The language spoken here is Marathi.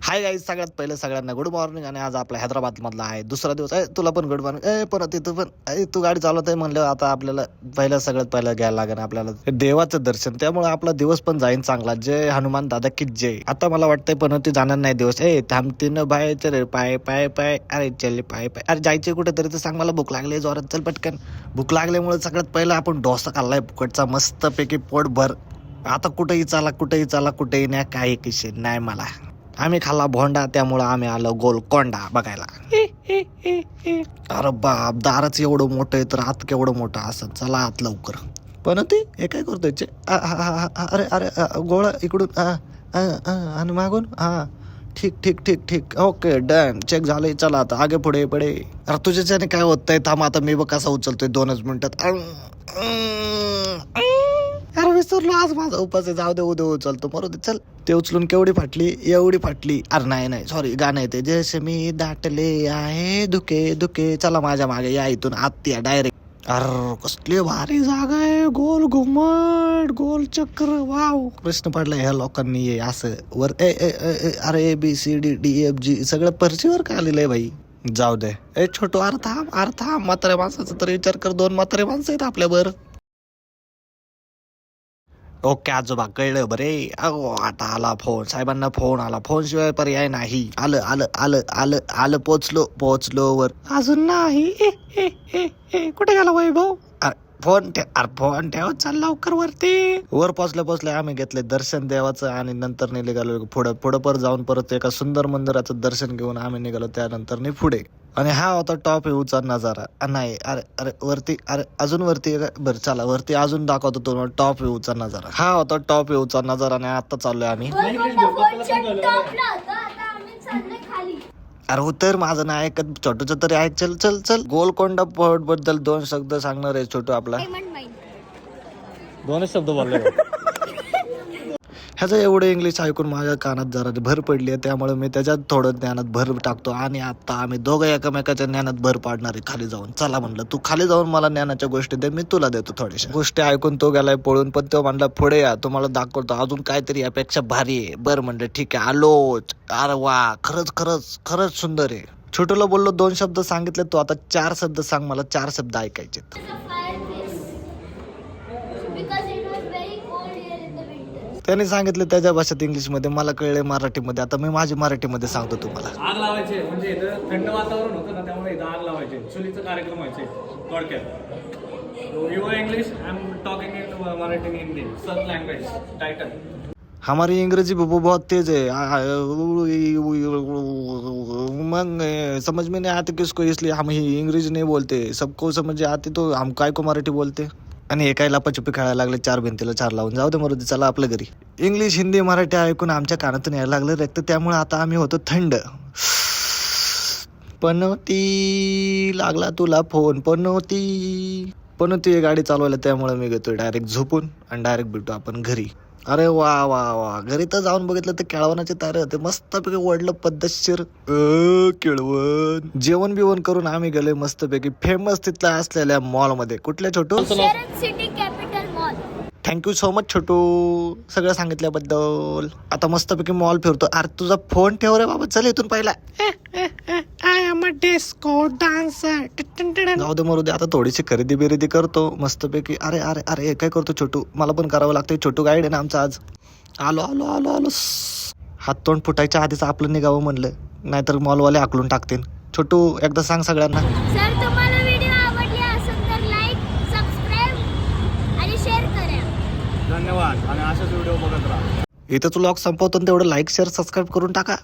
हाय गाईज, सगळ्यात पहिले सगळ्यांना गुड मॉर्निंग. आणि आज आपला हैदराबाद मधला आहे दुसरा दिवस आहे. तुला पण गुड मॉर्निंग. परत तू पण तू गाडी चालवत आहे म्हणलं, आता आपल्याला सगळ्यात पहिलं घ्यायला लागेल आपल्याला देवाचं दर्शन. त्यामुळे आपला दिवस पण जाईन चांगला. जय हनुमान दादा की जय. आता मला वाटतंय पण ती जाणार नाही दिवस. थांबते न बाय, चल पाय पाय पाय, अरे चल पाय पाय. अरे जायचे कुठेतरी तर सांग, मला भूक लागली जोरात. चल पटकन. भूक लागल्यामुळे सगळ्यात पहिलं आपण डोसा खाल्लाय फुकटचा मस्त पैकी पोटभर. आता कुठेही चाला कुठेही नाही, काही किशी नाही मला. आम्ही खाल्ला भोंडा, त्यामुळं आम्ही आलो गोलकोंडा बघायला. अरे बाप, दारच एवढं मोठं आहे तर आत केवढं मोठं असं. चला आत लवकर. पण ते हे काय करतोय? अरे अरे गोळा इकडून आणि मागून. ठीक ठीक ठीक ठीक, ओके डन, चेक झालंय. चला आता आगे पुढे पुढे. अरे तुझ्याच्याने काय होतंय? थांब आता मी बघ कसा उचलतोय 2च मिनिटात. अरे विसरलो, आज माझा उपास आहे. जाऊ दे, उद्या उचलतो, मरू दे. चल. ते उचलून केवढी फाटली? एवढी फाटली. अरे नाही सॉरी, गाणं येते. जसे मी दाटले आहे धुके धुके. चला माझ्या मागे या, इथून आत या डायरेक्ट. अरे कसली भारी जागा आहे. गोल घुमट, गोल चक्र, वाव. प्रश्न पडला ह्या लोकांनी ये असं वर अरे ABCDDEFG सगळं पर्चीवर का आलेलं आहे भाई? जाऊ दे. छोटू, अर्थ म्हाताऱ्या माणसाचा तर विचार कर. 2 म्हातारे माणसं आहेत आपल्यावर. ओके आजोबा, कळलं बरे. आता आला फोन, साहेबांना फोन आला. फोन शिवाय पर्याय नाही. आलं पोचलो वर. अजून नाही. कुठे गेला वैभव? फोन ठेव, चल लवकर वरती. वर पोचल्या आम्ही घेतले दर्शन देवाचं आणि नंतर निघालो पुढं पर जाऊन परत एका सुंदर मंदिराचं दर्शन घेऊन आम्ही निघालो. त्यानंतर पुढे. आणि हा होता टॉप व्ह्यूचा नजारा. नाही अरे वरती, अरे अजून वरती. बरं चला वरती अजून दाखवतो तुम्हाला टॉप व्ह्यूचा नजारा. हा होता टॉप व्ह्यूचा नजारा. आणि आता चाललोय आम्ही. अरे उतर, माझं नाही ऐकत. छोटूच तरी ऐक. चल. गोलकोंडा फोर्ट बद्दल 2 शब्द सांगणार आहे छोटू आपला. 2च शब्द बोलले. ह्याचं एवढं इंग्लिश ऐकून माझ्या कानात जरा भर पडली आहे. त्यामुळे मी त्याच्यात थोडं ज्ञानात भर टाकतो. आणि आता आम्ही दोघं एकमेकाच्या ज्ञानात भर पाडणार आहे खाली जाऊन. चला म्हणलं, तू खाली जाऊन मला ज्ञानाच्या गोष्टी दे, मी तुला देतो थोड्याशा गोष्टी. ऐकून तो गेलाय पळून. पण तो म्हणला पुढे या, तुम्हाला दाखवतो अजून काहीतरी यापेक्षा भारी आहे. बरं म्हणलं ठीक आहे, आलोच. अरे वा, खरंच सुंदर आहे. छोटूला बोललो 2 शब्द सांगितले, तो आता 4 शब्द सांग, मला 4 शब्द ऐकायचे. त्याने सांगितलं त्याच्या भाषेत इंग्लिशमध्ये, मला कळले मराठीमध्ये. आता मी माझी मराठीमध्ये सांगतो तुम्हाला. आग लावायचे म्हणजे इथं थंड वातावरण होतं ना, त्यामुळे इथं आग लावायचे. चुलीचं कार्यक्रम व्हायचे थोडक्यात. You English, I am talking in Marathi Hindi sub language title. हमारी अंग्रेजी बहुत तेज है, मग समझ में नहीं आती किसको, इसलिए हम ही इंग्रेजी नहीं बोलते. सबको समझ आती तो हम काय को मराठी बोलते. आणि हे काय लपाछपी खेळायला लागले, 4 भिंतीला 4 लावून. जाऊ दे, मरुदी, चला आपल्या घरी. इंग्लिश हिंदी मराठी ऐकून आमच्या कानातून यायला लागलं रक्त. त्यामुळे आता आम्ही होतो थंड. पनोती, लागला तुला फोन. पनोती गाडी चालवायला, त्यामुळे मी घेतोय डायरेक्ट झोपून आणि डायरेक्ट भेटू आपण घरी. अरे वा, घरी तर जाऊन बघितलं तर केळवणाचे तारे होते मस्तपैकी वडलं पद्धतशीर. केळवण. जेवण बिवण करून आम्ही गेलोय मस्तपैकी फेमस तिथल्या असलेल्या मॉल मध्ये. कुठल्या Chhotu? City Capital Mall. Thank you so much Chhotu, सगळं सांगितल्याबद्दल. आता मस्तपैकी मॉल फिरतो. अरे तुझा फोन ठेव रे बाबा, चल इथून पहिला. I am a disco dancer. जाऊ दे मरू दे, आता थोडीशी खरेदी बिरेदी करतो मस्तपैकी. अरे काय करतो छोटू? मला पण करावं लागतंय. छोटू गाईड आहे ना आमचा आज. आलो. हात तोंड फुटायच्या आधीच आपलं निघावं म्हणलं, नाहीतर मॉलवाले आकलून टाकतील. छोटू एकदा सांग सगळ्यांना. जर तुम्हाला व्हिडिओ आवडली असेल तर लाईक, सबस्क्राईब आणि शेअर करा. धन्यवाद. आणि असेच व्हिडिओ बघत राहा. इथं व्लॉग संपवतो, तेवढं लाईक शेअर सबस्क्राईब करून टाका.